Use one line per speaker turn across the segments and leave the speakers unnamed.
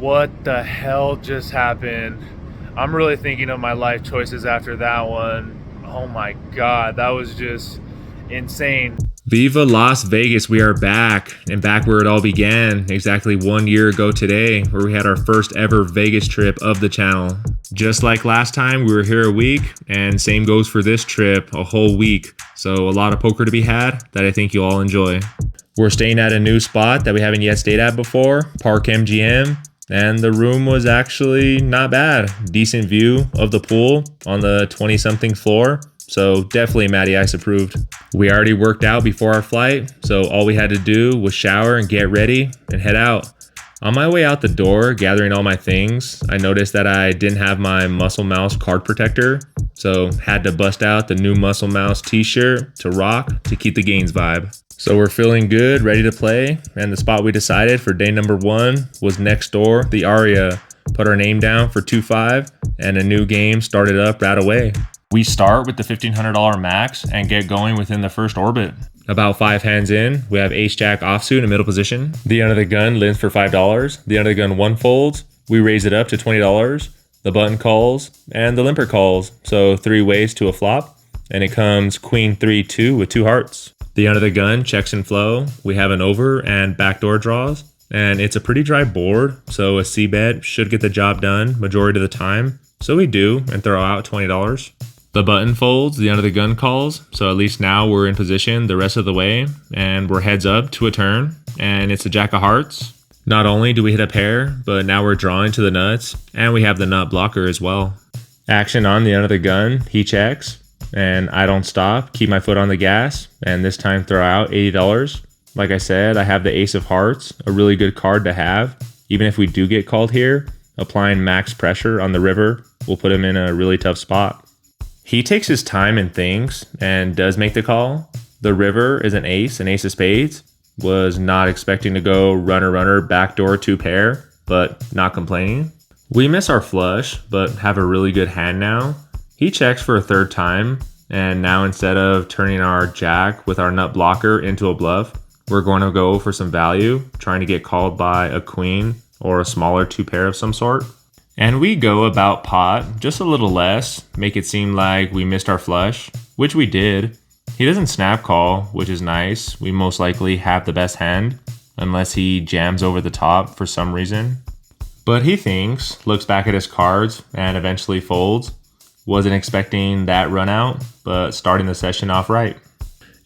What the hell just happened? I'm really thinking of my life choices after that one. Oh my god, that was just insane.
Viva Las Vegas, we are back, and back where it all began, exactly 1 year ago today, where we had our first ever Vegas trip of the channel. Just like last time, we were here a week, and same goes for this trip, a whole week. So a lot of poker to be had that I think you'll all enjoy. We're staying at a new spot that we haven't yet stayed at before, Park MGM, and the room was actually not bad. Decent view of the pool on the 20-something floor. So definitely Matty Ice approved. We already worked out before our flight, so all we had to do was shower and get ready and head out. On my way out the door, gathering all my things, I noticed that I didn't have my Muscle Mouse card protector, so had to bust out the new Muscle Mouse t-shirt to rock to keep the gains vibe. So we're feeling good, ready to play, and the spot we decided for day number 1 was next door, the Aria. Put our name down for 2-5, and a new game started up right away. We start with the $1,500 max and get going within the first orbit. About 5 hands in, we have ace-jack offsuit in middle position. The under the gun limps for $5. The under the gun 1 folds. We raise it up to $20. The button calls and the limper calls. So 3 ways to a flop. And it comes queen 3-2 with 2 hearts. The under the gun checks and flow. We have an over and backdoor draws. And it's a pretty dry board, so a c-bet should get the job done majority of the time. So we do and throw out $20. The button folds, the under the gun calls, so at least now we're in position the rest of the way, and we're heads up to a turn, and it's a jack of hearts. Not only do we hit a pair, but now we're drawing to the nuts, and we have the nut blocker as well. Action on the under the gun, he checks, and I don't stop, keep my foot on the gas, and this time throw out $80. Like I said, I have the ace of hearts, a really good card to have. Even if we do get called here, applying max pressure on the river will put him in a really tough spot. He takes his time and thinks, and does make the call. The river is an ace of spades. Was not expecting to go runner, backdoor 2 pair, but not complaining. We miss our flush, but have a really good hand now. He checks for a 3rd time, and now instead of turning our jack with our nut blocker into a bluff, we're going to go for some value, trying to get called by a queen or a smaller 2 pair of some sort. And we go about pot, just a little less, make it seem like we missed our flush, which we did. He doesn't snap call, which is nice. We most likely have the best hand, unless he jams over the top for some reason. But he thinks, looks back at his cards, and eventually folds. Wasn't expecting that run out, but starting the session off right.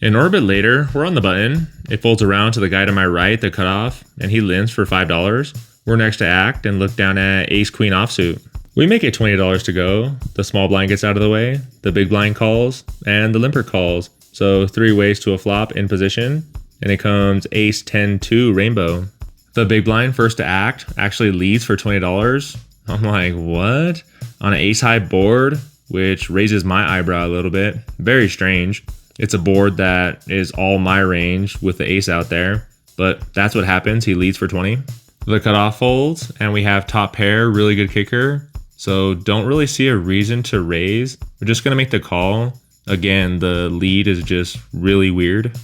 An orbit later, we're on the button. It folds around to the guy to my right, the cutoff, and he limps for $5. We're next to act and look down at ace-queen offsuit. We make it $20 to go. The small blind gets out of the way, the big blind calls, and the limper calls. So 3 ways to a flop in position, and it comes ace-10-2 rainbow. The big blind first to act actually leads for $20. I'm like, what? On an ace-high board, which raises my eyebrow a little bit. Very strange. It's a board that is all my range with the ace out there, but that's what happens. He leads for 20. The cutoff folds, and we have top pair, really good kicker. So don't really see a reason to raise. We're just gonna make the call. Again, the lead is just really weird.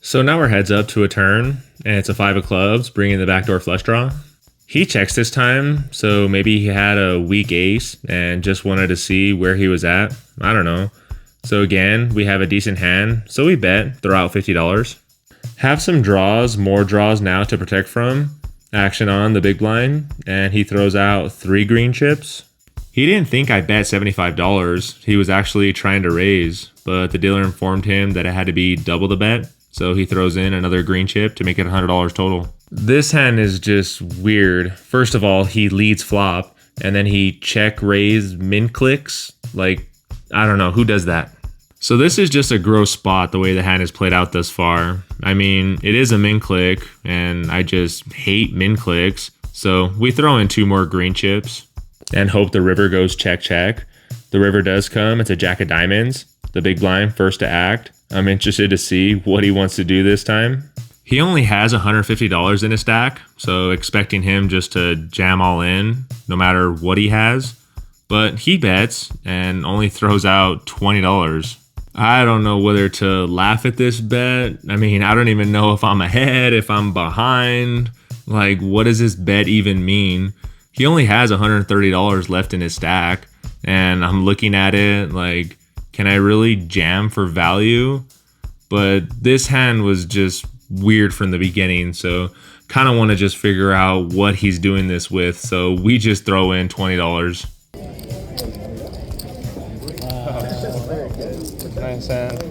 So now we're heads up to a turn, and it's a 5 of clubs, bringing the backdoor flush draw. He checks this time, so maybe he had a weak ace and just wanted to see where he was at. I don't know. So again, we have a decent hand, so we bet, throw out $50. Have some draws, more draws now to protect from. Action on the big blind, and he throws out 3 green chips. He didn't think I bet $75. He was actually trying to raise, but the dealer informed him that it had to be double the bet, so he throws in another green chip to make it $100 total. This hand is just weird. First of all, he leads flop, and then he check raise min clicks. Like, I don't know, who does that? So this is just a gross spot the way the hand is played out thus far. I mean, it is a min click, and I just hate min clicks. So we throw in 2 more green chips and hope the river goes check. The river does come. It's a jack of diamonds. The big blind first to act. I'm interested to see what he wants to do this time. He only has $150 in his stack, so expecting him just to jam all in no matter what he has. But he bets and only throws out $20. I don't know whether to laugh at this bet. I mean, I don't even know if I'm ahead, if I'm behind. Like, what does this bet even mean? He only has $130 left in his stack, and I'm looking at it like, can I really jam for value? But this hand was just weird from the beginning, so kind of want to just figure out what he's doing this with, so we just throw in $20.
Nice hand.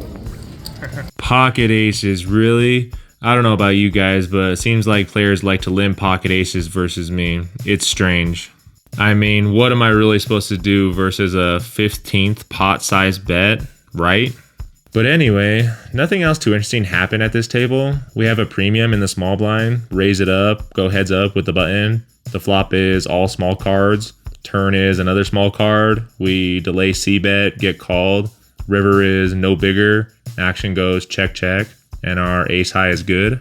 Pocket aces, really? I don't know about you guys, but it seems like players like to limp pocket aces versus me. It's strange. I mean, what am I really supposed to do versus a 15th pot size bet, right? But anyway, nothing else too interesting happened at this table. We have a premium in the small blind, raise it up, go heads up with the button. The flop is all small cards. Turn is another small card. We delay c-bet, get called. River is no bigger. Action goes check, check. And our ace high is good.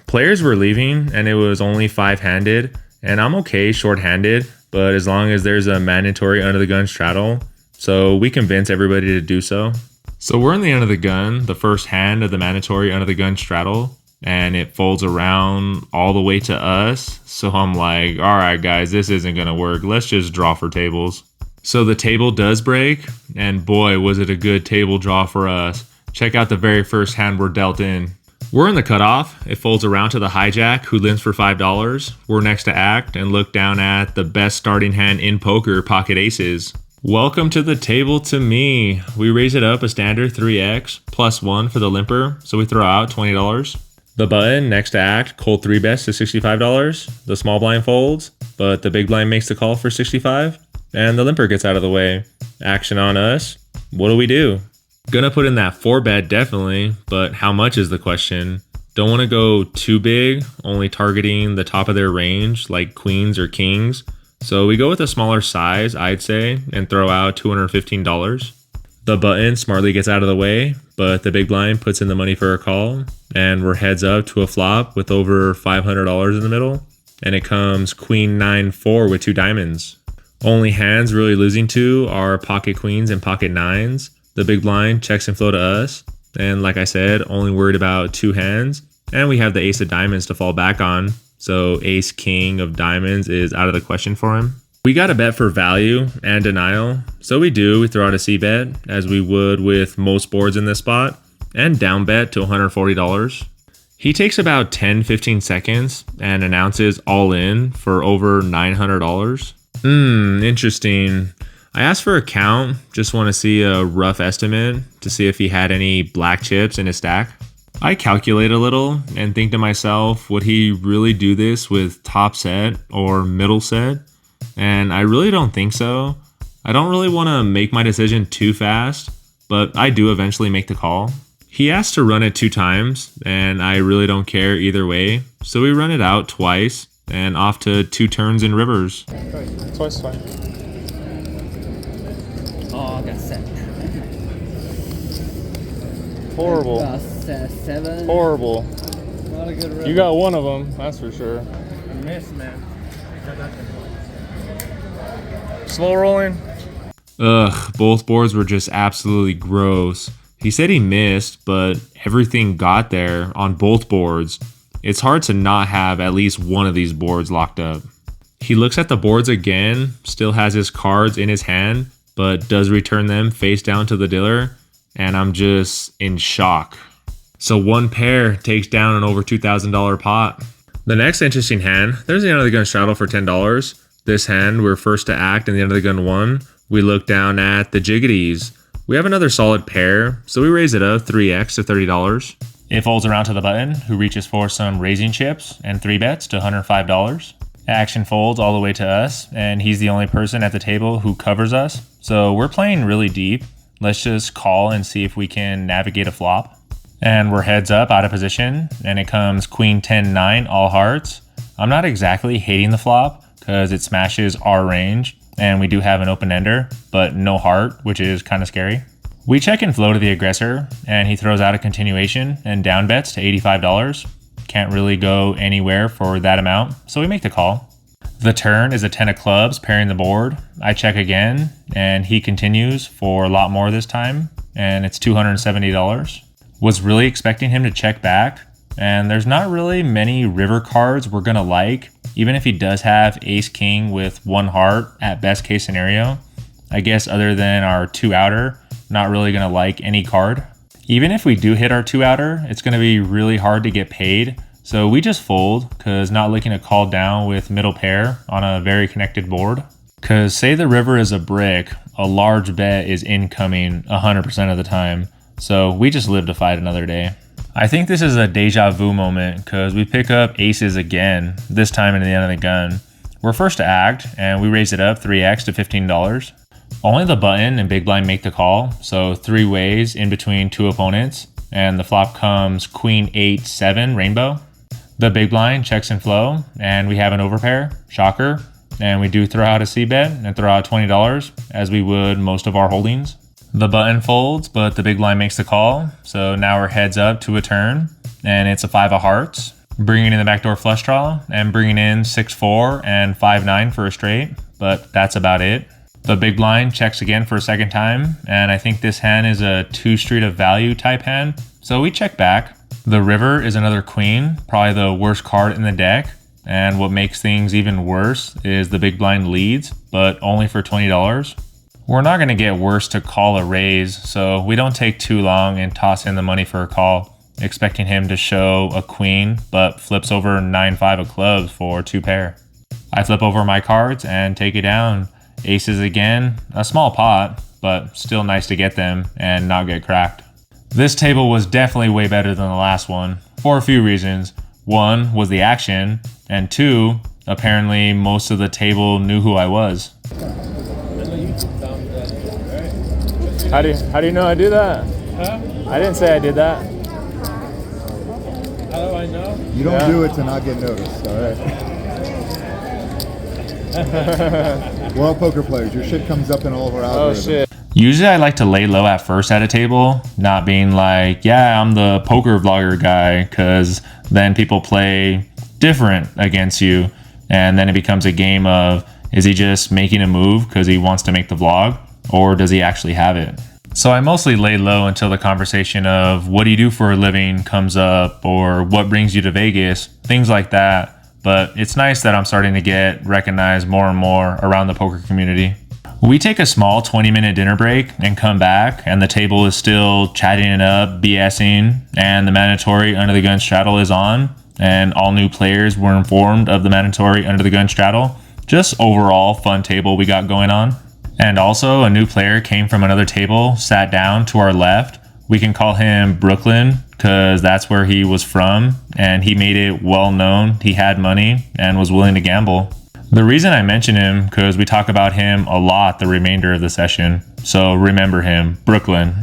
Players were leaving and it was only 5-handed. And I'm okay short-handed, but as long as there's a mandatory under the gun straddle. So we convince everybody to do so. So we're in the under the gun, the first hand of the mandatory under the gun straddle, and it folds around all the way to us. So I'm like, all right, guys, this isn't going to work. Let's just draw for tables. So the table does break, and boy, was it a good table draw for us. Check out the very first hand we're dealt in. We're in the cutoff. It folds around to the hijack, who limps for $5. We're next to act and look down at the best starting hand in poker, pocket aces. Welcome to the table to me. We raise it up a standard 3x plus 1 for the limper, so we throw out $20. The button next to act, cold 3 bets to $65. The small blind folds, but the big blind makes the call for $65, and the limper gets out of the way. Action on us. What do we do? Gonna put in that 4 bet definitely, but how much is the question? Don't want to go too big, only targeting the top of their range like queens or kings. So we go with a smaller size, I'd say, and throw out $215. The button smartly gets out of the way, but the big blind puts in the money for a call, and we're heads up to a flop with over $500 in the middle, and it comes queen 9-4 with 2 diamonds. Only hands really losing to are pocket queens and pocket nines. The big blind checks and flow to us, and like I said, only worried about 2 hands, and we have the ace of diamonds to fall back on. So ace king of diamonds is out of the question for him. We got a bet for value and denial. So we throw out a c-bet as we would with most boards in this spot and down bet to $140. He takes about 10-15 seconds and announces all in for over $900. Interesting. I asked for a count, just want to see a rough estimate to see if he had any black chips in his stack. I calculate a little and think to myself, would he really do this with top set or middle set? And I really don't think so. I don't really want to make my decision too fast, but I do eventually make the call. He asked to run it 2 times, and I really don't care either way. So we run it out twice and off to 2 turns in rivers.
Twice fine.
Oh, I got set.
Horrible.
7.
Horrible.
Not a good run.
You got one of them, that's for sure.
I missed, man.
Slow rolling.
Ugh, both boards were just absolutely gross. He said he missed, but everything got there on both boards. It's hard to not have at least one of these boards locked up. He looks at the boards again, still has his cards in his hand, but does return them face down to the dealer, and I'm just in shock. So one pair takes down an over $2,000 pot. The next interesting hand, there's the under the gun straddle for $10. This hand, we're first to act and the under the gun won. We look down at the jiggities. We have another solid pair, so we raise it up 3x to $30. It folds around to the button, who reaches for some raising chips and 3 bets to $105. Action folds all the way to us, and he's the only person at the table who covers us. So we're playing really deep. Let's just call and see if we can navigate a flop. And we're heads up out of position, and it comes queen 10-9 all hearts. I'm not exactly hating the flop because it smashes our range, and we do have an open ender, but no heart, which is kind of scary. We check and flow to the aggressor, and he throws out a continuation and down bets to $85. Can't really go anywhere for that amount, so we make the call. The turn is a 10 of clubs pairing the board. I check again, and he continues for a lot more this time, and it's $270. Was really expecting him to check back, and there's not really many river cards we're gonna like, even if he does have ace king with 1 heart at best case scenario. I guess other than our 2 outer, not really gonna like any card. Even if we do hit our 2 outer, it's gonna be really hard to get paid, so we just fold, cause not looking to call down with middle pair on a very connected board. Cause say the river is a brick, a large bet is incoming 100% of the time, so we just live to fight another day. I think this is a deja vu moment because we pick up aces again, this time into the end of the gun. We're first to act and we raise it up 3x to $15. Only the button and big blind make the call, so 3 ways in between 2 opponents, and the flop comes queen 8-7 rainbow. The big blind checks and flow, and we have an overpair, shocker, and we do throw out a c-bet and throw out $20 as we would most of our holdings. The button folds, but the big blind makes the call, so now we're heads up to a turn, and it's a 5 of hearts, bringing in the backdoor flush draw, and bringing in 6-4 and 5-9 for a straight, but that's about it. The big blind checks again for a second time, and I think this hand is a 2 street of value type hand, so we check back. The river is another queen, probably the worst card in the deck, and what makes things even worse is the big blind leads, but only for $20. We're not going to get worse to call a raise, so we don't take too long and toss in the money for a call, expecting him to show a queen, but flips over 9-5 of clubs for 2 pair. I flip over my cards and take it down. Aces again, a small pot, but still nice to get them and not get cracked. This table was definitely way better than the last one, for a few reasons. 1 was the action, and 2, apparently most of the table knew who I was.
How do you know I do that?
Huh?
I didn't say I did that.
How do I know?
You don't do it to not get noticed, all right? We're all poker players. Your shit comes up in all of our algorithms.
Oh shit.
Usually I like to lay low at first at a table, not being like, yeah, I'm the poker vlogger guy, because then people play different against you, and then it becomes a game of, is he just making a move because he wants to make the vlog, or does he actually have it? So I mostly lay low until the conversation of what do you do for a living comes up, or what brings you to Vegas, things like that. But it's nice that I'm starting to get recognized more and more around the poker community. We take a small 20-minute dinner break and come back, and the table is still chatting it up, BSing, and the mandatory under the gun straddle is on, and all new players were informed of the mandatory under the gun straddle. Just overall fun table we got going on. And also a new player came from another table, sat down to our left. We can call him Brooklyn because that's where he was from, and he made it well known he had money and was willing to gamble. The reason I mention him because we talk about him a lot the remainder of the session, so remember him, Brooklyn.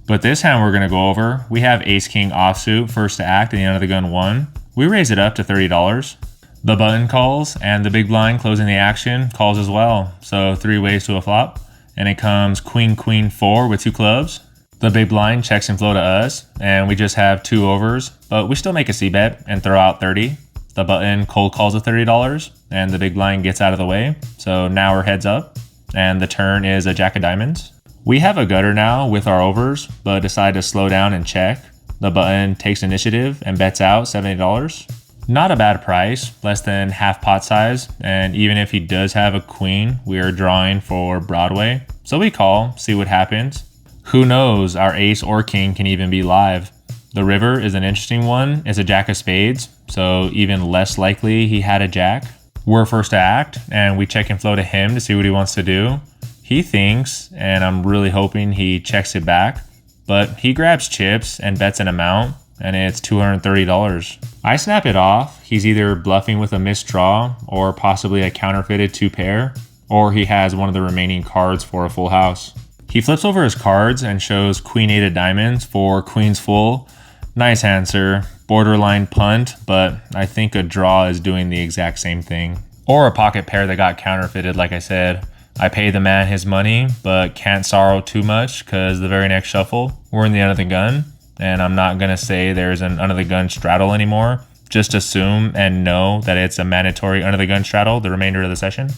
But this hand we're going to go over, we have ace king offsuit first to act in the under the gun 1. We raise it up to $30. The button calls, and the big blind closing the action calls as well, so 3 ways to a flop, and it comes queen queen 4 with 2 clubs. The big blind checks and flow to us, and we just have 2 overs, but we still make a c-bet and throw out 30. The button cold calls a $30, and the big blind gets out of the way, so now we're heads up, and the turn is a jack of diamonds. We have a gutter now with our overs, but decide to slow down and check. The button takes initiative and bets out $70. Not a bad price, less than half pot size, and even if he does have a queen, we are drawing for Broadway. So we call, see what happens. Who knows, our ace or king can even be live. The river is an interesting one. It's a jack of spades, so even less likely he had a jack. We're first to act, and we check and flow to him to see what he wants to do. He thinks, and I'm really hoping he checks it back, but he grabs chips and bets an amount, and it's $230. I snap it off. He's either bluffing with a missed draw or possibly a counterfeited 2 pair, or he has one of the remaining cards for a full house. He flips over his cards and shows queen 8 of diamonds for queens full. Nice answer. Borderline punt, but I think a draw is doing the exact same thing. Or a pocket pair that got counterfeited, like I said. I pay the man his money, but can't sorrow too much because the very next shuffle, we're in the under the gun. And I'm not going to say there's an under the gun straddle anymore. Just assume and know that it's a mandatory under the gun straddle the remainder of the session.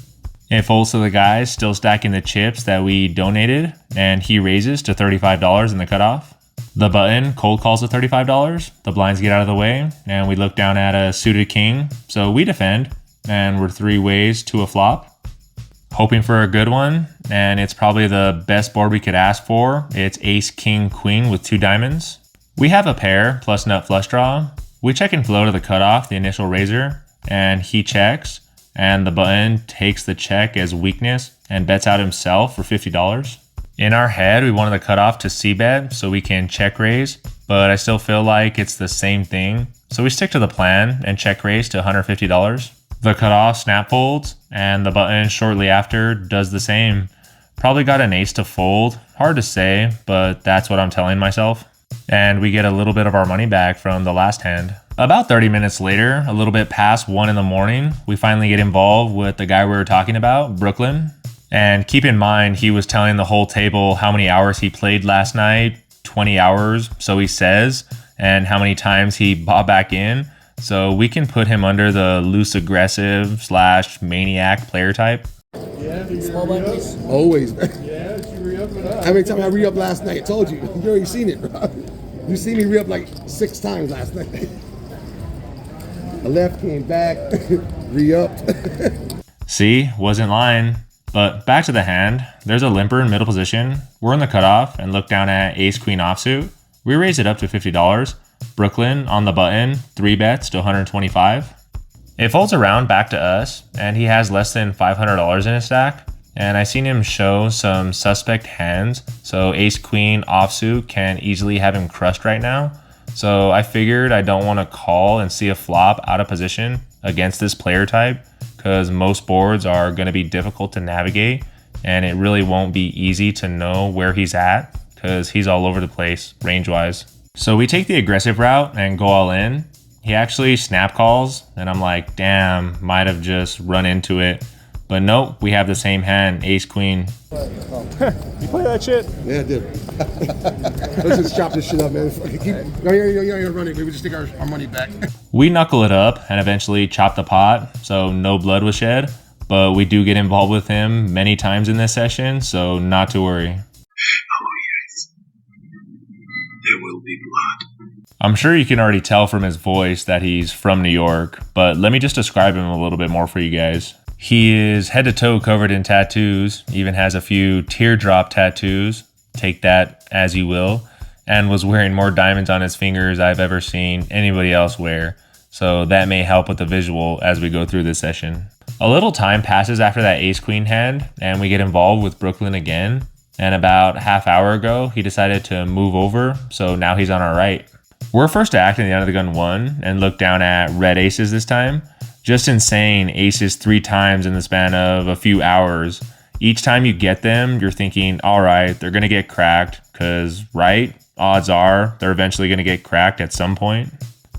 It folds to the guy still stacking the chips that we donated, and he raises to $35 in the cutoff. The button cold calls at $35. The blinds get out of the way, and we look down at a suited king. So we defend, and we're 3 ways to a flop. Hoping for a good one, and it's probably the best board we could ask for. It's ace, king, queen with 2 diamonds. We have a pair plus nut flush draw. We check and flow to the cutoff, the initial raiser, and he checks, and the button takes the check as weakness and bets out himself for $50. In our head, we wanted the cutoff to c-bet so we can check raise, but I still feel like it's the same thing. So we stick to the plan and check raise to $150. The cutoff snap folds, and the button shortly after does the same. Probably got an ace to fold, hard to say, but that's what I'm telling myself. And we get a little bit of our money back from the last hand. About 30 minutes later, a little bit past 1 in the morning, we finally get involved with the guy we were talking about, Brooklyn. And keep in mind, he was telling the whole table how many hours he played last night, 20 hours, so he says, and how many times he bought back in. So we can put him under the loose aggressive / maniac player type.
Small blind, please.
Always. How many times I re-up last night? I told you. You already seen it, bro. You seen me re-up like 6 times last night. I left, came back, re-upped.
See, wasn't lying. But back to the hand. There's a limper in middle position. We're in the cutoff and look down at ace queen offsuit. We raise it up to $50. Brooklyn on the button, 3 bets to 125. It folds around back to us, and he has less than $500 in his stack. And I seen him show some suspect hands, so ace queen offsuit can easily have him crushed right now. So I figured I don't want to call and see a flop out of position against this player type, because most boards are going to be difficult to navigate, and it really won't be easy to know where he's at, because he's all over the place range-wise. So we take the aggressive route and go all in. He actually snap calls, and I'm like, damn, might have just run into it. But nope, we have the same hand, ace queen.
You play that shit?
Yeah, I did. Let's just chop this shit up, man. You're running. We would just take our money back.
We knuckle it up and eventually chop the pot, so no blood was shed. But we do get involved with him many times in this session, so not to worry.
Oh yes, there will be blood.
I'm sure you can already tell from his voice that he's from New York, but let me just describe him a little bit more for you guys. He is head to toe covered in tattoos, even has a few teardrop tattoos, take that as you will, and was wearing more diamonds on his fingers I've ever seen anybody else wear, so that may help with the visual as we go through this session. A little time passes after that ace-queen hand, and we get involved with Brooklyn again, and about half hour ago, he decided to move over, so now he's on our right. We're first to act in the under the gun 1, and look down at red aces this time. Just insane aces 3 times in the span of a few hours. Each time you get them, you're thinking, all right, they're going to get cracked, because, right, odds are they're eventually going to get cracked at some point.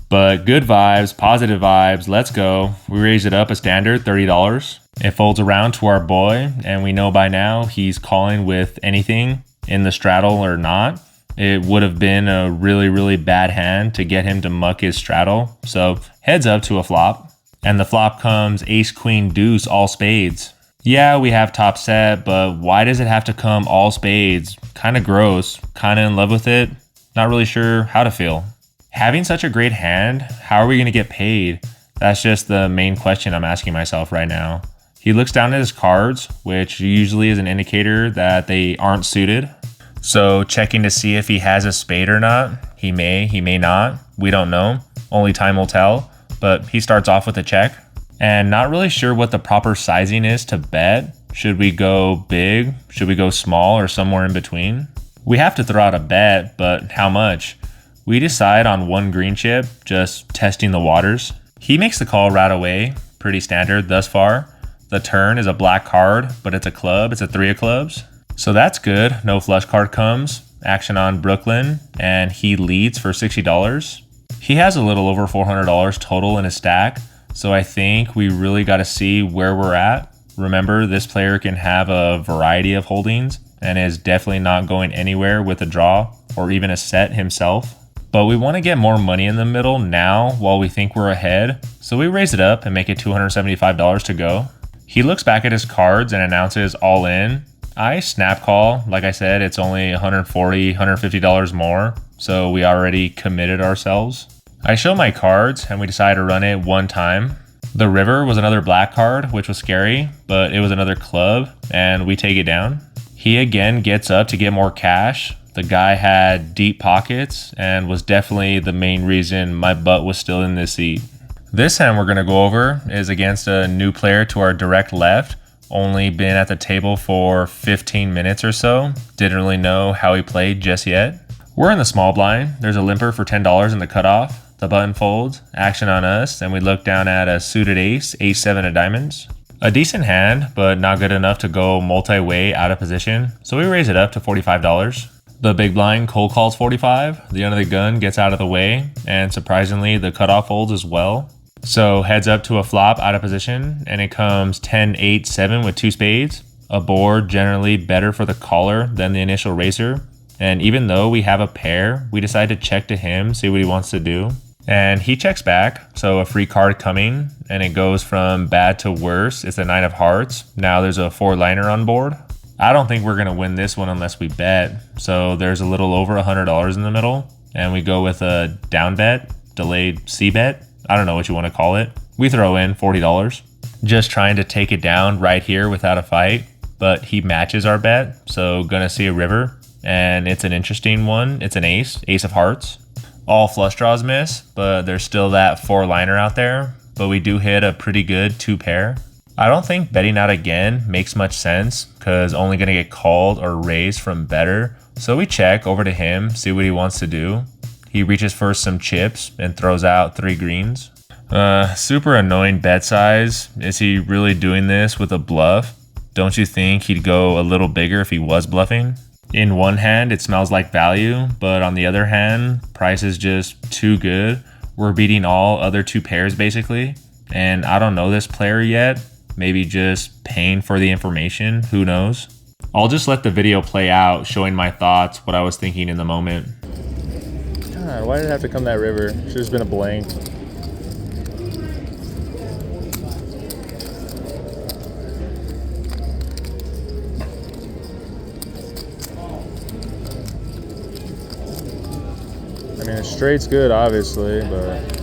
But good vibes, positive vibes, let's go. We raise it up a standard $30. It folds around to our boy, and we know by now he's calling with anything in the straddle or not. It would have been a really, really bad hand to get him to muck his straddle. So heads up to a flop. And the flop comes ace, queen, deuce, all spades. Yeah, we have top set, but why does it have to come all spades? Kind of gross, kind of in love with it. Not really sure how to feel. Having such a great hand, how are we going to get paid? That's just the main question I'm asking myself right now. He looks down at his cards, which usually is an indicator that they aren't suited. So checking to see if he has a spade or not. He may not. We don't know. Only time will tell. But he starts off with a check. And not really sure what the proper sizing is to bet. Should we go big? Should we go small, or somewhere in between? We have to throw out a bet, but how much? We decide on 1 green chip, just testing the waters. He makes the call right away. Pretty standard thus far. The turn is a black card, but it's a club. It's a 3 of clubs. So that's good. No flush card comes. Action on Brooklyn, and he leads for $60. He has a little over $400 total in his stack, so I think we really got to see where we're at. Remember, this player can have a variety of holdings and is definitely not going anywhere with a draw or even a set himself. But we want to get more money in the middle now while we think we're ahead, so we raise it up and make it $275 to go. He looks back at his cards and announces all in. I snap call. Like I said, it's only $140, $150 more, so we already committed ourselves. I show my cards and we decide to run it one time. The river was another black card, which was scary, but it was another club and we take it down. He again gets up to get more cash. The guy had deep pockets and was definitely the main reason my butt was still in this seat. This hand we're gonna go over is against a new player to our direct left. Only been at the table for 15 minutes or so. Didn't really know how he played just yet. We're in the small blind. There's a limper for $10 in the cutoff. The button folds, action on us, and we look down at a suited ace, ace-7 of diamonds. A decent hand, but not good enough to go multi-way out of position, so we raise it up to $45. The big blind cold calls 45, the under the gun gets out of the way, and surprisingly the cutoff folds as well. So heads up to a flop out of position, and it comes 10-8-7 with 2 spades. A board generally better for the caller than the initial raiser. And even though we have a pair, we decide to check to him, see what he wants to do. And he checks back, so a free card coming, and it goes from bad to worse. It's a 9 of hearts. Now there's a 4-liner on board. I don't think we're gonna win this one unless we bet. So there's a little over $100 in the middle, and we go with a down bet, delayed C bet. I don't know what you want to call it. We throw in $40. Just trying to take it down right here without a fight, but he matches our bet, so gonna see a river, and it's an interesting one. It's an ace, ace of hearts. All flush draws miss, but there's still that 4-liner out there, but we do hit a pretty good 2 pair. I don't think betting out again makes much sense, because only gonna get called or raised from better, so we check over to him, see what he wants to do. He reaches for some chips and throws out 3 greens. Super annoying bet size. Is he really doing this with a bluff? Don't you think he'd go a little bigger if he was bluffing? In one hand, it smells like value, but on the other hand, price is just too good. We're beating all other 2 pairs basically, and I don't know this player yet. Maybe just paying for the information, who knows? I'll just let the video play out, showing my thoughts, what I was thinking in the moment.
God, why did it have to come that river? Should have been a blank. I mean, a straight's good, obviously, but...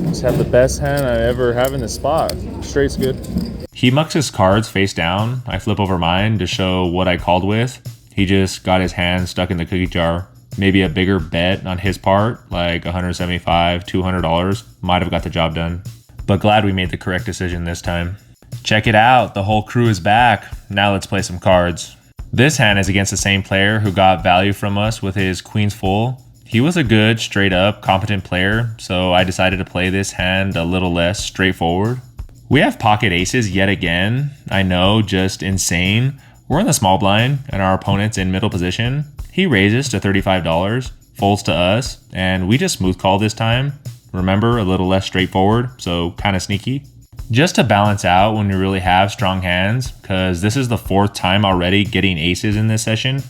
Just have the best hand I ever have in the spot. Straight's good.
He mucks his cards face down. I flip over mine to show what I called with. He just got his hand stuck in the cookie jar. Maybe a bigger bet on his part, like $175, $200, might have got the job done. But glad we made the correct decision this time. Check it out, the whole crew is back. Now let's play some cards. This hand is against the same player who got value from us with his queens full. He was a good, straight up, competent player, so I decided to play this hand a little less straightforward. We have pocket aces yet again. I know, just insane. We're in the small blind and our opponent's in middle position. He raises to $35, folds to us, and we just smooth call this time. Remember, a little less straightforward, so kind of sneaky. Just to balance out when we really have strong hands, because this is the 4th time already getting aces in this session.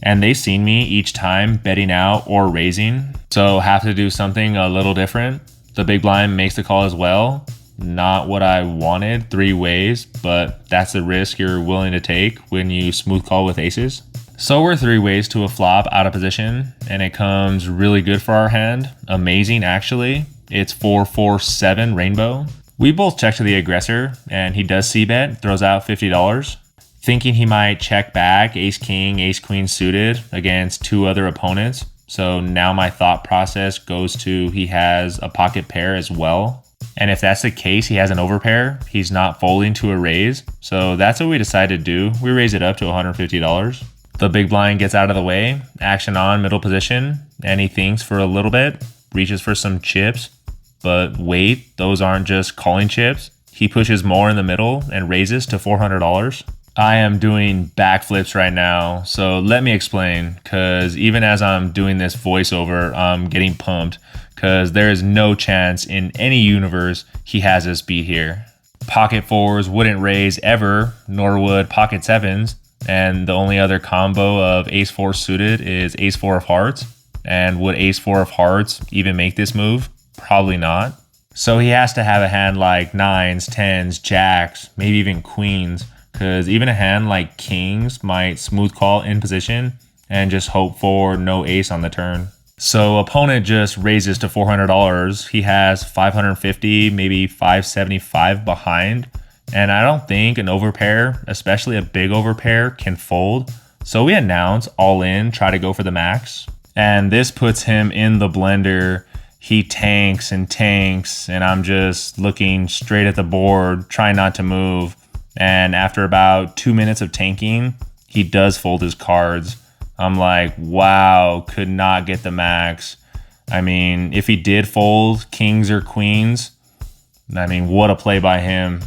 And they've seen me each time betting out or raising, so have to do something a little different. The big blind makes the call as well. Not what I wanted 3 ways, but that's the risk you're willing to take when you smooth call with aces. So we're 3 ways to a flop out of position, and it comes really good for our hand. Amazing, actually. It's 4-4-7 rainbow. We both check to the aggressor, and he does c-bet, throws out $50. Thinking he might check back ace-king, ace-queen suited against 2 other opponents. So now my thought process goes to he has a pocket pair as well. And if that's the case, he has an overpair. He's not folding to a raise. So that's what we decided to do. We raise it up to $150. The big blind gets out of the way, action on middle position, and he thinks for a little bit, reaches for some chips. But wait, those aren't just calling chips. He pushes more in the middle and raises to $400. I am doing backflips right now, so let me explain, because even as I'm doing this voiceover, I'm getting pumped, because there is no chance in any universe he has us beat here. Pocket 4s wouldn't raise ever, nor would pocket 7s, and the only other combo of ace 4 suited is ace 4 of hearts. And would ace 4 of hearts even make this move? Probably not. So he has to have a hand like 9s, 10s, jacks, maybe even queens, because even a hand like kings might smooth call in position and just hope for no ace on the turn. So opponent just raises to $400. He has 550, maybe 575 behind. And I don't think an overpair, especially a big overpair, can fold. So we announce all in, try to go for the max. And this puts him in the blender. He tanks, and I'm just looking straight at the board, trying not to move. And after about 2 minutes of tanking, he does fold his cards. I'm like, wow, could not get the max. I mean, if he did fold kings or queens, I mean, what a play by him.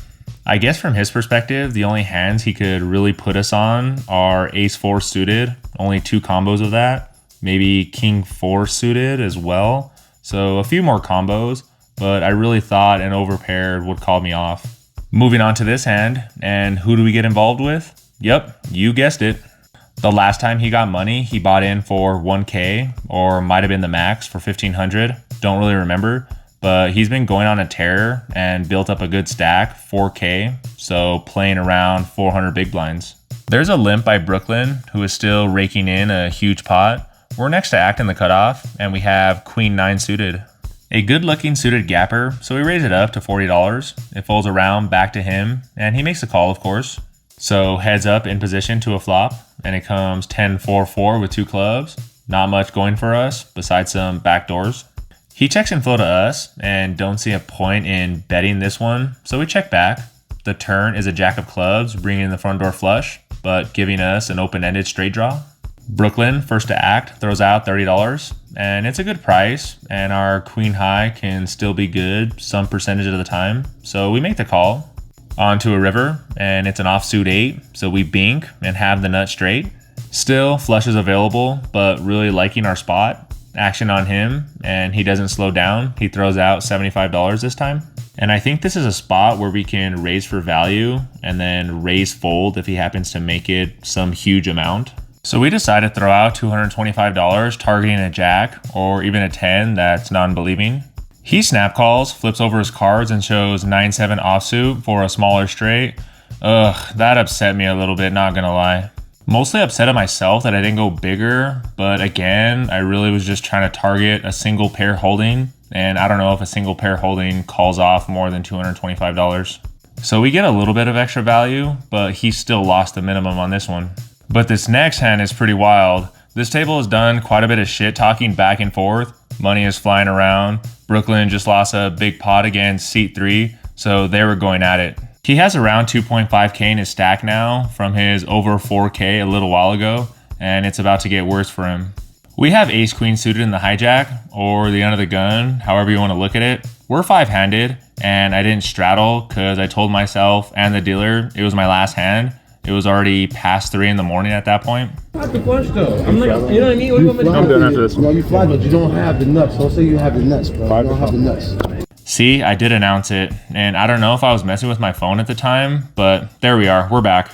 I guess from his perspective, the only hands he could really put us on are ace 4 suited, only 2 combos of that, maybe king 4 suited as well. So a few more combos, but I really thought an overpaired would call me off. Moving on to this hand, and who do we get involved with? Yep, you guessed it. The last time he got money, he bought in for 1K, or might have been the max for 1,500. Don't really remember, but he's been going on a tear and built up a good stack, 4K, so playing around 400 big blinds. There's a limp by Brooklyn, who is still raking in a huge pot. We're next to act in the cutoff, and we have queen 9 suited. A good looking suited gapper, so we raise it up to $40. It folds around back to him, and he makes a call, of course. So heads up in position to a flop, and it comes 10-4-4 with 2 clubs. Not much going for us, besides some backdoors. He checks inflow to us, and don't see a point in betting this one, so we check back. The turn is a jack of clubs, bringing in the front door flush, but giving us an open-ended straight draw. Brooklyn, first to act, throws out $30, and it's a good price, and our queen high can still be good some percentage of the time, so we make the call. On to a river, and it's an offsuit 8, so we bink and have the nut straight. Still, flush is available, but really liking our spot. Action on him, and he doesn't slow down. He throws out $75 this time. And I think this is a spot where we can raise for value and then raise fold if he happens to make it some huge amount. So we decide to throw out $225, targeting a jack or even a 10 that's non-believing. He snap calls, flips over his cards, and shows 9-7 offsuit for a smaller straight. Ugh, that upset me a little bit, not gonna lie. Mostly upset at myself that I didn't go bigger, but again, I really was just trying to target a single pair holding, and I don't know if a single pair holding calls off more than $225. So we get a little bit of extra value, but he still lost the minimum on this one. But this next hand is pretty wild. This table has done quite a bit of shit talking back and forth. Money is flying around. Brooklyn just lost a big pot against seat 3, so they were going at it. He has around 2.5K in his stack now from his over 4K a little while ago, and it's about to get worse for him. We have ace queen suited in the hijack, or the under the gun, however you want to look at it. We're 5-handed, and I didn't straddle because I told myself and the dealer it was my last hand. It was already past 3 in the morning at that point.
Not the flush though. I'm like, you know what I mean? What do you want me to do?
I'm done after this.
No, you fly, but you don't have the nuts. Don't say you have the nuts, bro. You don't have the nuts.
See, I did announce it, and I don't know if I was messing with my phone at the time, but there we are, we're back.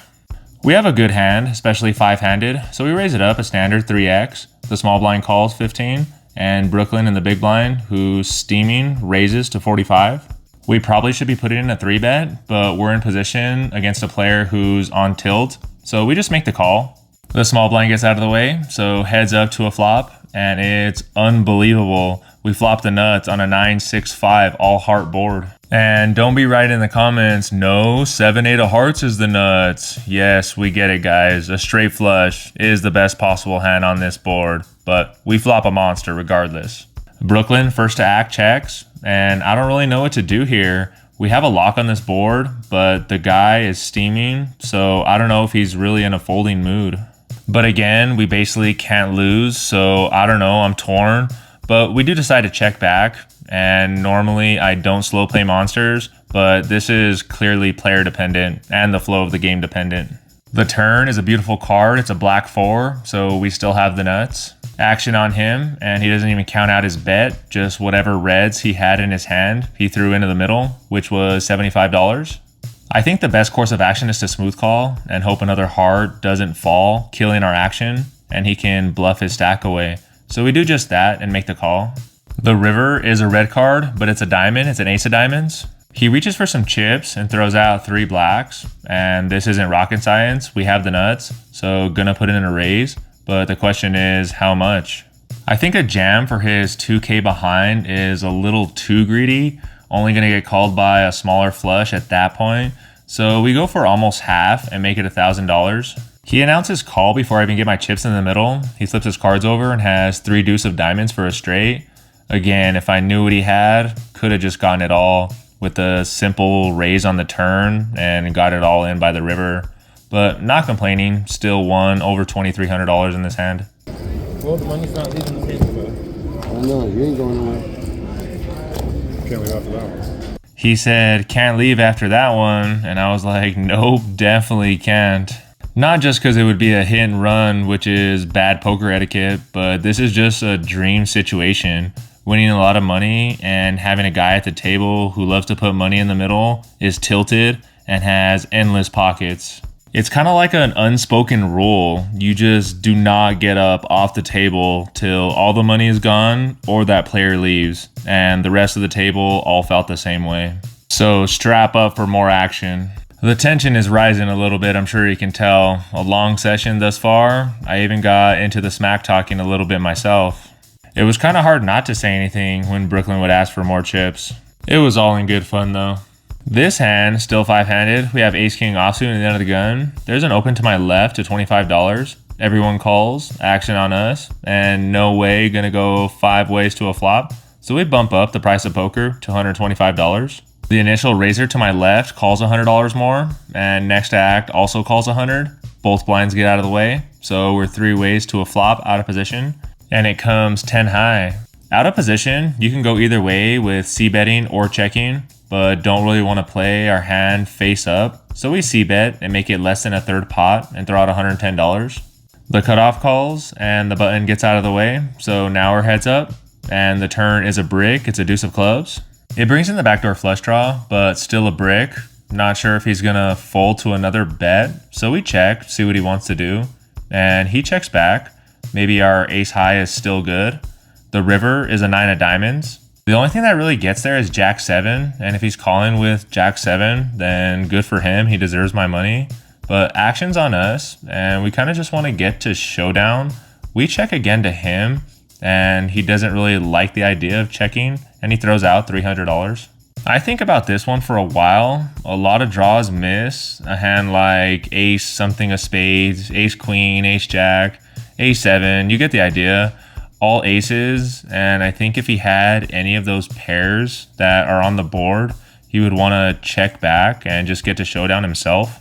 We have a good hand, especially 5-handed, so we raise it up a standard 3x. The small blind calls 15, and Brooklyn in the big blind, who's steaming, raises to 45. We probably should be putting in a 3-bet, but we're in position against a player who's on tilt, so we just make the call. The small blind gets out of the way, so heads up to a flop, and it's unbelievable. We flop the nuts on a 9-6-5 all heart board. And don't be writing in the comments, no, 7-8 of hearts is the nuts. Yes, we get it, guys. A straight flush is the best possible hand on this board, but we flop a monster regardless. Brooklyn, first to act, checks, and I don't really know what to do here. We have a lock on this board, but the guy is steaming, so I don't know if he's really in a folding mood. But again, we basically can't lose, so I don't know, I'm torn. But we do decide to check back, and normally I don't slow play monsters, but this is clearly player dependent and the flow of the game dependent. The turn is a beautiful card, it's a black 4, so we still have the nuts. Action on him, and he doesn't even count out his bet, just whatever reds he had in his hand, he threw into the middle, which was $75. I think the best course of action is to smooth call and hope another heart doesn't fall, killing our action, and he can bluff his stack away. So we do just that and make the call. The river is a red card, but it's a diamond. It's an ace of diamonds. He reaches for some chips and throws out 3 blacks. And this isn't rocket science. We have the nuts, so gonna put it in a raise. But the question is, how much? I think a jam for his 2K behind is a little too greedy. Only gonna get called by a smaller flush at that point. So we go for almost half and make it $1,000. He announces call before I even get my chips in the middle. He flips his cards over and has 3 deuce of diamonds for a straight. Again, if I knew what he had, could have just gotten it all with a simple raise on the turn and got it all in by the river. But not complaining, still won over $2,300 in this hand.
Well, the money's not leaving the table, bro.
I know, you ain't going nowhere.
Can't leave after that one.
He said, can't leave after that one. And I was like, nope, definitely can't. Not just because it would be a hit and run, which is bad poker etiquette, but this is just a dream situation. Winning a lot of money and having a guy at the table who loves to put money in the middle, is tilted, and has endless pockets. It's kind of like an unspoken rule. You just do not get up off the table till all the money is gone or that player leaves. And the rest of the table all felt the same way. So strap up for more action. The tension is rising a little bit, I'm sure you can tell. A long session thus far. I even got into the smack talking a little bit myself. It was kind of hard not to say anything when Brooklyn would ask for more chips. It was all in good fun though. This hand, still 5-handed, we have ace-king offsuit at the end of the gun. There's an open to my left to $25. Everyone calls, action on us, and no way gonna go 5 ways to a flop. So we bump up the price of poker to $125. The initial raiser to my left calls $100 more, and next to act also calls 100. Both blinds get out of the way, so we're 3 ways to a flop out of position, and it comes 10 high. Out of position, you can go either way with c-betting or checking, but don't really want to play our hand face up, so we c-bet and make it less than a third pot and throw out $110. The cutoff calls and the button gets out of the way, so now we're heads up, and the turn is a brick. It's a deuce of clubs. It brings in the backdoor flush draw, but still a brick. Not sure if he's gonna fold to another bet, so we check, see what he wants to do, and he checks back. Maybe our ace high is still good. The river is a 9 of diamonds. The only thing that really gets there is jack 7, and if he's calling with jack 7, then good for him, he deserves my money. But action's on us, and we kind of just want to get to showdown. We check again to him, and he doesn't really like the idea of checking, and he throws out $300. I think about this one for a while. A lot of draws miss. A hand like ace something of spades, ace queen, ace jack, ace 7, you get the idea. All aces, and I think if he had any of those pairs that are on the board, he would want to check back and just get to showdown himself.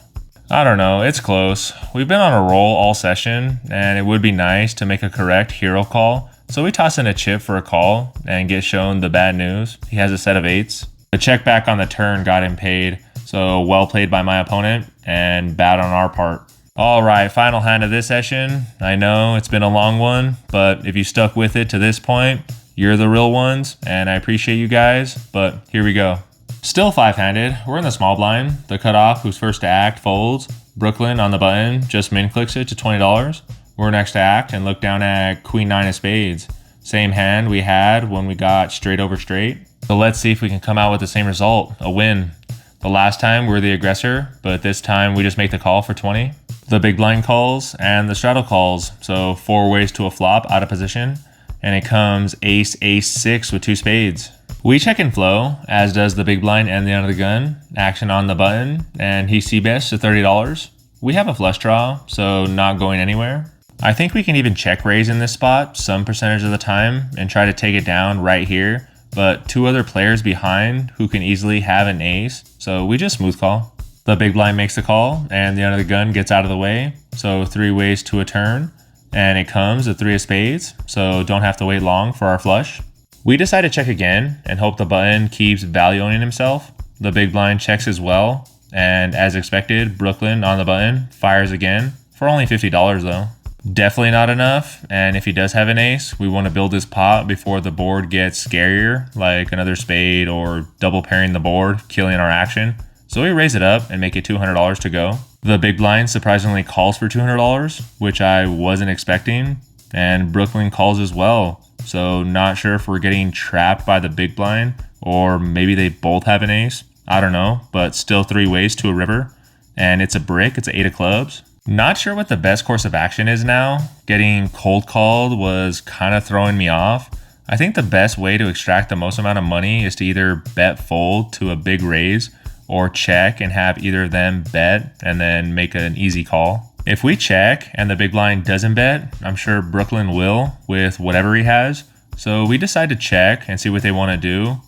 I don't know, it's close. We've been on a roll all session, and it would be nice to make a correct hero call, so we toss in a chip for a call and get shown the bad news. He has a set of 8s. The check back on the turn got him paid, so well played by my opponent and bad on our part. All right, final hand of this session. I know it's been a long one, but if you stuck with it to this point, you're the real ones, and I appreciate you guys, but here we go. Still 5-handed, we're in the small blind. The cutoff, who's first to act, folds. Brooklyn on the button, just min clicks it to $20. We're next to act and look down at queen 9 of spades. Same hand we had when we got straight over straight. So let's see if we can come out with the same result, a win. The last time we were the aggressor, but this time we just make the call for 20. The big blind calls and the straddle calls, so 4 ways to a flop out of position, and it comes ace, ace 6 with 2 spades. We check and flow, as does the big blind and the under the gun. Action on the button, and he c-bets to $30. We have a flush draw, so not going anywhere. I think we can even check raise in this spot some percentage of the time and try to take it down right here, but 2 other players behind who can easily have an ace, so we just smooth call. The big blind makes the call, and the under the gun gets out of the way, so 3 ways to a turn, and it comes a 3 of spades, so don't have to wait long for our flush. We decide to check again and hope the button keeps value-owning himself. The big blind checks as well, and as expected, Brooklyn on the button fires again, for only $50 though. Definitely not enough, and if he does have an ace, we want to build this pot before the board gets scarier, like another spade or double pairing the board, killing our action. So we raise it up and make it $200 to go. The big blind surprisingly calls for $200, which I wasn't expecting, and Brooklyn calls as well. So not sure if we're getting trapped by the big blind, or maybe they both have an ace. I don't know, but still 3 ways to a river, and it's a brick. It's an 8 of clubs. Not sure what the best course of action is now. Getting cold called was kind of throwing me off. I think the best way to extract the most amount of money is to either bet fold to a big raise or check and have either of them bet and then make an easy call. If we check and the big blind doesn't bet, I'm sure Brooklyn will with whatever he has. So we decide to check and see what they want to do.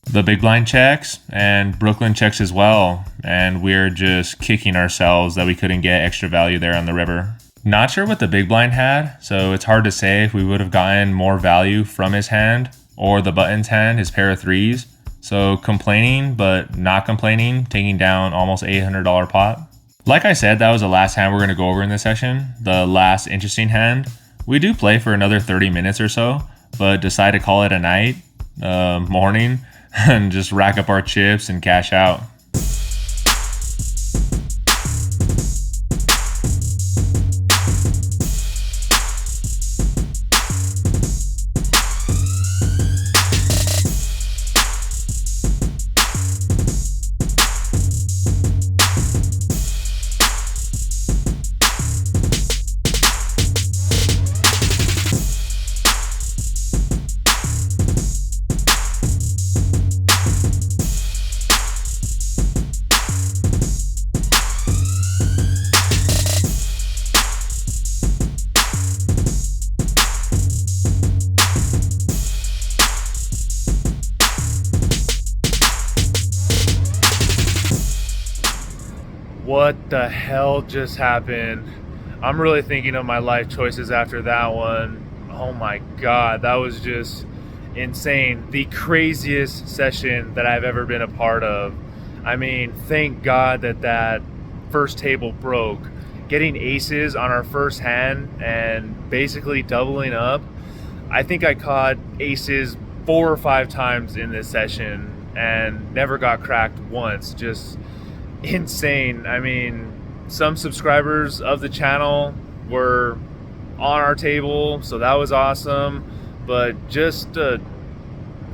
The big blind checks and Brooklyn checks as well, and we're just kicking ourselves that we couldn't get extra value there on the river. Not sure what the big blind had, so it's hard to say if we would have gotten more value from his hand or the button's hand, his pair of threes. So complaining, but not complaining, taking down almost $800 pot. Like I said, that was the last hand we're going to go over in this session, the last interesting hand. We do play for another 30 minutes or so, but decide to call it a night, morning, and just rack up our chips and cash out.
What the hell just happened? I'm really thinking of my life choices after that one. Oh my God, that was just insane. The craziest session that I've ever been a part of. I mean, thank God that first table broke. Getting aces on our first hand and basically doubling up. I think I caught aces 4 or 5 times in this session and never got cracked once. Just insane. I mean, some subscribers of the channel were on our table, so that was awesome. But just a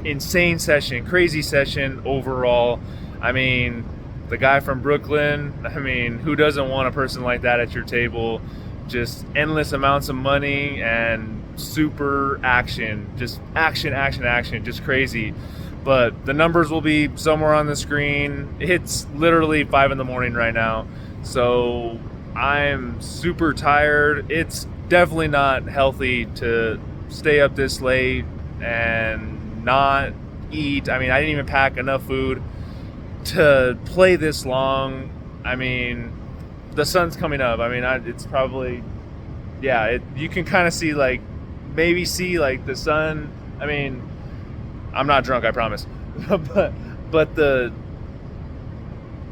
insane session, crazy session overall. I mean, the guy from Brooklyn, I mean, who doesn't want a person like that at your table? Just endless amounts of money and super action. Just action, action, action. Just crazy. But the numbers will be somewhere on the screen. It's literally 5 in the morning right now. So I'm super tired. It's definitely not healthy to stay up this late and not eat. I mean, I didn't even pack enough food to play this long. I mean, the sun's coming up. I mean, it's probably, yeah, you can kind of see, like, maybe see, like, the sun. I mean, I'm not drunk, I promise. but the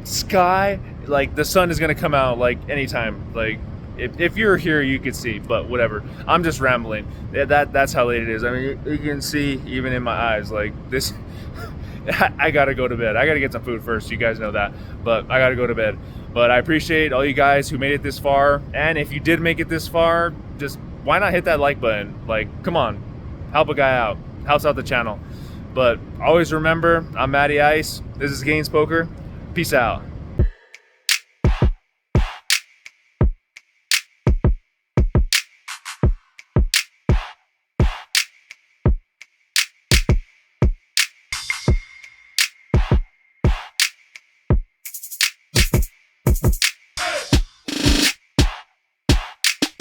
sky, like, the sun is going to come out, like, anytime. Like, if you're here, you could see, but whatever. I'm just rambling. That's how late it is. I mean, you can see even in my eyes, like, this. I got to go to bed. I got to get some food first. You guys know that. But I got to go to bed. But I appreciate all you guys who made it this far. And if you did make it this far, just why not hit that like button? Like, come on. Help a guy out. Helps out the channel. But always remember, I'm Matty Ice. This is Gaines Poker. Peace out.